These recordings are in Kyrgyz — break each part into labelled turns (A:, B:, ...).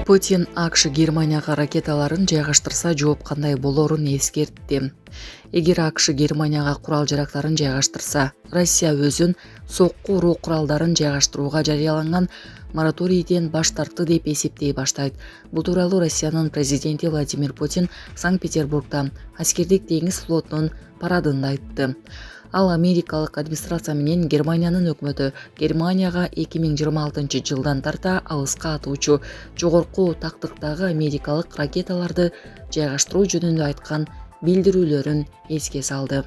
A: Путин АКШ Германияга ракеталарын жайгаштырса жооп кандай болорун эскертти. Эгер АКШ Германияга курал-жарактарын жайгаштырса, Россия өзүн сокку уруу куралдарын жайгаштырууга жарыяланган мораторийден баш тартты деп эсептей баштайт. Бул тууралуу Россиянын президенти Владимир Путин Санкт-Петербургда аскердик деңиз флотунун парадында айтты. Ал америкалык администрация менен Германиянын өкмөтү Германияга 2026 жылдан тарта алыска атуучу жогорку тактыктагы америкалык ракеталарды жайгаштыруу жөнүндө айткан билдирүүлөрүн эске салды.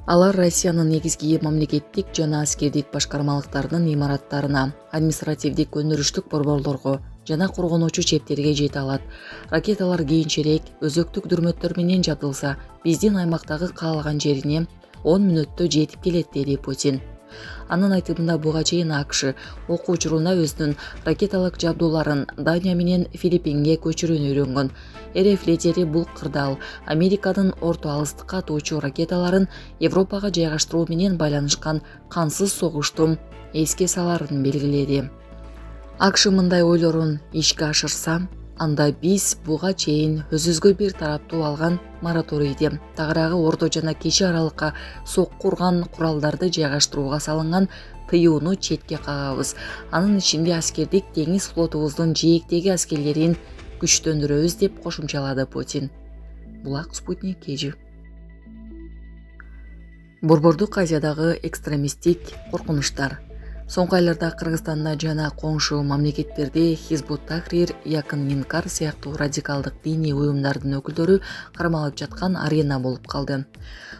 A: Алар Россиянын негизги мамлекеттик жана аскердик башкармалыктарынын имараттарына, административдик өндүрүштүк борборлорго жана коргонуучу чептерге жете алат. Ракеталар кийинчерээк өзөктүк дүрмөттөр менен жабдылса, биздин аймактагы каалаган жерине 10 мүнөттө жетип келет, деди Путин. Анын айтымында буга чейин АКШ окуу учуруна өзүнүн ракеталык жабдууларын Дания менен Филиппинге көчүрүүнү үйрөнгөн. РФ лидери бул кырдаал Американын орто алыстыкка атуучу ракеталарын Европага жайгаштыруу менен байланышкан кансыз согушту эске саларын белгиледи. АКШ мындай ойлорун ишке ашырса, анда биз буга чейин өзүбүзгө бир тараптуу алган мораторийди тагыраагы орто жана кичи аралыкка сокку урган куралдарды жайгаштырууга салынган тыюуну четке кагабыз. Анын ичинде аскердик деңиз флотубуздун жээктеги аскерлерин күчтөндүрөбүз, деп кошумчалады Путин. Булак Спутник Кежи. Борбордук Азиядагы экстремисттик коркунучтар. Соңку айларда Кыргызстанда жана коңшу мамлекеттерде Хизбут Тахрир, Якын Инкар сыяктуу радикалдык диний уюмдардын өкүлдөрү кармалып жаткан арена болуп калды.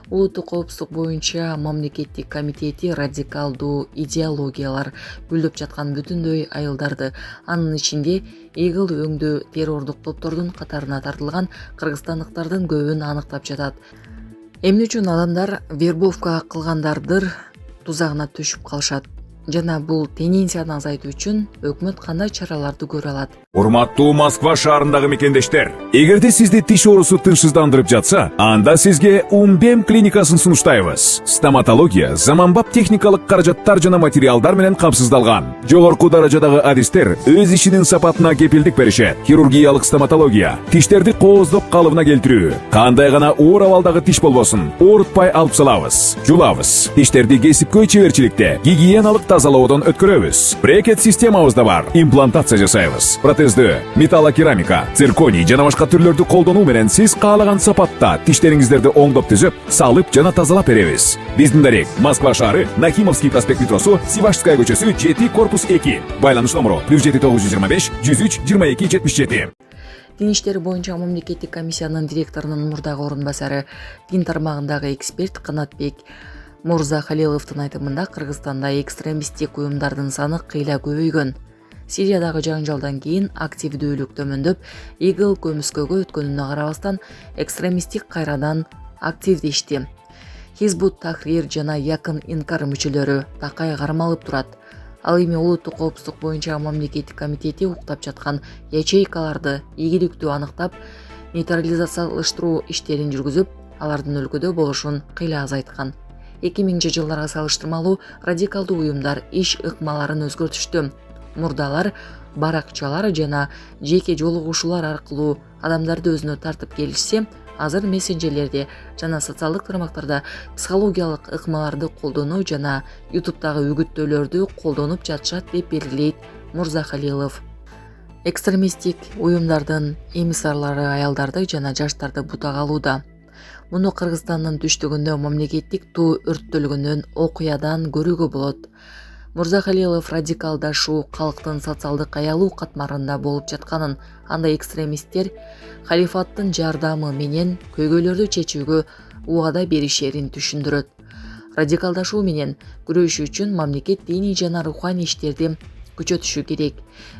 A: Улуттук коопсуздук боюнча мамлекеттик комитети радикалдуу идеологиялар гүлдөп жаткан бүтүндөй айылдарды, анын ичинде Игил өңдүү террордук топтордун катарына тартылган кыргызстандыктардын көбүн аныктап жатат. Эмне үчүн адамдар вербовка кылгандардыр тузагына түшүп калышат? Жана бул тенденцияны азайтуу үчүн өкмөт кандай чараларды көрө алат?
B: Урматтуу Москва шаарындагы мекендештер, эгерде сизди тиш оорусу тынчсыздандырып жатса, анда сизге Умбем клиникасын сунуштайбыз. Стоматология заманбап техникалык каражаттар жана материалдар менен камсыздалган. Жогорку даражадагы адистер өз ишинин сапатына кепилдик беришет. Хирургиялык стоматология, тиштерди кооздоп калыбына келтирүү, кандай гана оор абалдагы тиш болбосун, оорутпай алып салабыз. Жулабыз. Тиштерди кесипкөй чеберчиликте, гигиеналык тазалоодон өткөрөбүз. Брекет системабыз да бар. Имплантация жасайбыз. Протездөө, металлокерамика, цирконий жана башка түрлөрдү колдонуу менен сиз каалаган сапатта тиштериңиздерди оңдоп түзөп, салып жана тазалап беребиз. Биздин дарек Москва шаары, Нахимовский проспект метросу, Сивашская көчөсү 7 корпус 2. Байланыш номеру +7 925 103 22 77.
A: Дин иштери боюнча мамлекеттик комиссиянын директорунун мурдагы орун басары, дин тармагындагы эксперт Канатбек Мурзахалиловдун айтымында Кыргызстанда экстремисттик уюмдардын саны кыйла көбөйгөн. Сириядагы жаңжалдан кийин активдүүлүк төмөндөп, Игил көмүскөгө өткөнүнө карабастан, экстремисттик кайрадан активдешти. Хизбут Тахрир жана Якын Инкар мүчөлөрү такай кармалып турат. Ал эми улуттук коопсуздук боюнча мамлекеттик комитети уктап жаткан ячейкаларды ийгиликтүү аныктап, нейтрализациялаштыруу иштерин жүргүзүп, алардын өлкөдө болушун кыйла азайткан. 2000 жылдарга салыштырмалуу радикалдуу уюмдар иш ыкмаларын өзгөртүштү. Мурдалар баракчалар жана жеке жолугушуулар аркылуу адамдарды өзүнө тартып келишсе, азыр мессенджерлерде жана социалдык тармактарда психологиялык ыкмаларды колдонуу жана YouTube'дагы үгүттөөлөрдү колдонуп жатышат, деп белгилейт Мурзахалилов. Экстремисттик уюмдардын эмиссарлары аялдарды жана жаштарды бутага алууда. Муну Кыргызстандын түштүгүндө мамлекеттик туу өрттөлгөндөн окуядан көрүүгө болот. Мурзахалилов радикалдашуу калктын социалдык аялуу катмарында болуп жатканын, анда экстремисттер халифаттын жардамы менен көйгөйлөрдү чечүүгө убада беришерин түшүндүрөт. Радикалдашуу менен күрөшүү үчүн мамлекет диний жана руханий иштерди күчөтүшү керек.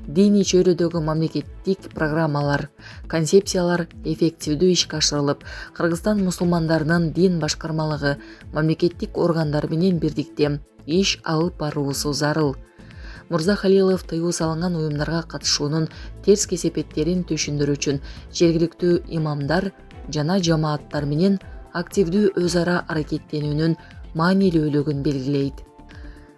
A: Диний чөйрөдөгү мамлекеттик программалар, концепциялар эффективдүү ишке ашырылып, Кыргызстан мусулмандарынын дин башкармалыгы мамлекеттик органдар менен бирдикте иш алып баруусу зарыл. Мурзахалилов тыюу салынган уюмдарга катышуунун терс кесепеттерин түшүндүрүү үчүн жергиликтүү имамдар жана жамааттар менен активдүү өз ара аракеттенүүнүн маанилүүлүгүн белгилейт.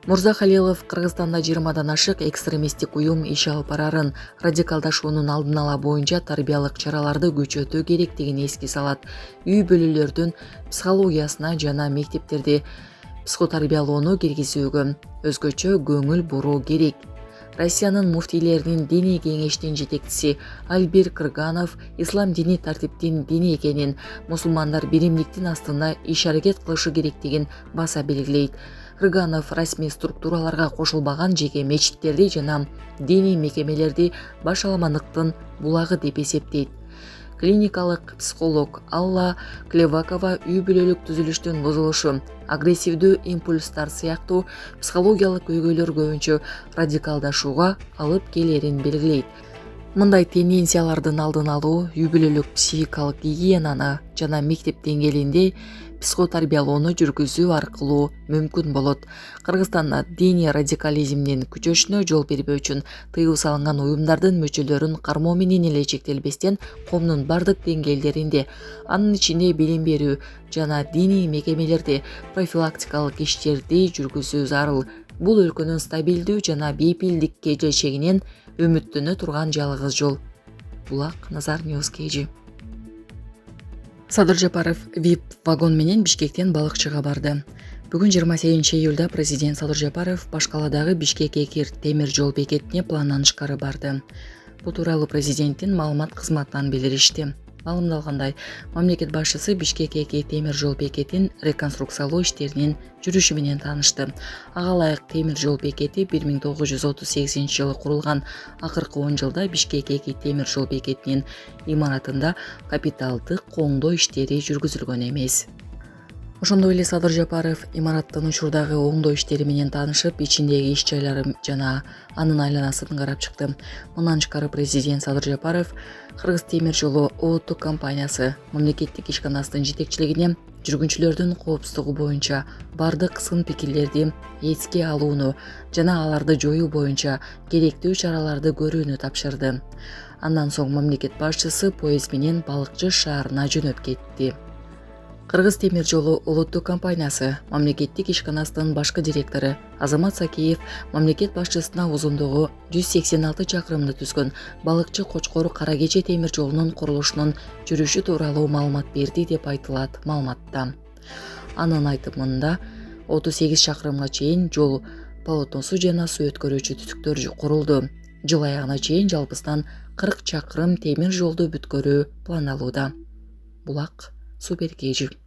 A: Мурза Халилов Кыргызстанда 20дан ашык экстремисттик уюм иш алып барарын, радикалдашуунун алдын ала боюнча тарбиялык чараларды күчөтүү керектигин эске салат. Үй бүлөлөрдүн психологиясына жана мектептерди психотарбиялоону киргизүүгө өзгөчө көңүл буруу керек. Россиянын муфтийлеринин диний кеңештин жетекчиси Альбир Кырганов ислам дини тартиптин дини экенин, мусулмандар биримдиктин астында иш-аракет кылышы керектигин баса белгилейт. Кырганов расмий структураларга кошулбаган жеке мечиттерди жана диний мекемелерди башаламандыктын булагы деп эсептейт. Клиникалык психолог Алла Клевакова үй бүлөлүк түзүлүштүн бузулушу, агрессивдүү импульстар сыяктуу психологиялык көйгөйлөр көбүнчө радикалдашууга алып келерин белгилейт. Мындай тенденциялардын алдын алуу үй бүлөлүк психикалык гигиенаны жана мектеп деңгээлинде психотарбиялоону жүргүзүү аркылуу мүмкүн болот. Кыргызстанда диний радикализмдин күчөшүнө жол бербөө үчүн тыюу салынган уюмдардын мүчөлөрүн кармоо менен эле чектелбестен коомдун бардык деңгээлдеринде, анын ичинде билим берүү жана диний мекемелерде профилактикалык иштерди жүргүзүү зарыл. Бул өлкөнүн стабилдүү жана бейпилдик келечегинен үмүттөнө турган жалгыз жол. Булак Назар Ньюс KG. Садыр Жапаров VIP вагон менен Бишкектен балыкчыга барды. Бүгүн 28 июлда президент Садыр Жапаров Башкаладагы Бишкек-Экир темир жол бекетине пландашкары барды. Бул тууралуу президенттин маалымат кызматынан билдиришти. Маалымдалгандай, мамлекет башчысы Бишкек-Экир темир жол бекетин реконструкциялоо иштеринин жүрүшү менен таанышты. Ага ылайык темир жол бекети 1938-жылы курулган. Акыркы 10 жылда Бишкек-Экир темир жол бекетинин имаратында капиталдык коңдоо иштери жүргүзүлгөн эмес. Ошондой эле Садыр Жапаров имараттын учурдагы оңдоо иштери менен таанышып, ичиндеги иш-жайлары жана анын айланасын карап чыкты. Мындан тышкары президент Садыр Жапаров Кыргыз темир жолу ООТ компаниясы мамлекеттик ишканасынын жетекчилигине жүргүнчүлөрдүн коопсуздугу боюнча бардык сын-пикирлерди эске алууну жана аларды жоюу боюнча керектүү чараларды көрүүнү тапшырды. Андан соң мамлекет башчысы поезд менен Балыкчы шаарына жөнөп кетти. Кыргыз темир жолу улуттук компаниясы мамлекеттик ишканасынын башкы директору Азамат Сакеев мамлекет башчысына узундугу 186 чакырымды түзгөн Балыкчы Кочкор Кара Кече темир жолунун курулушунун жүрүшү тууралуу маалымат берди деп айтылат маалыматта. Анын айтымында 38 чакырымга чейин жол полотносу жана суу өткөрүүчү түтүктөр курулду. Жыл аягына чейин жалпысынан 40 чакырым темир жолду бүткөрүү пландалууда. Булак Супер KG.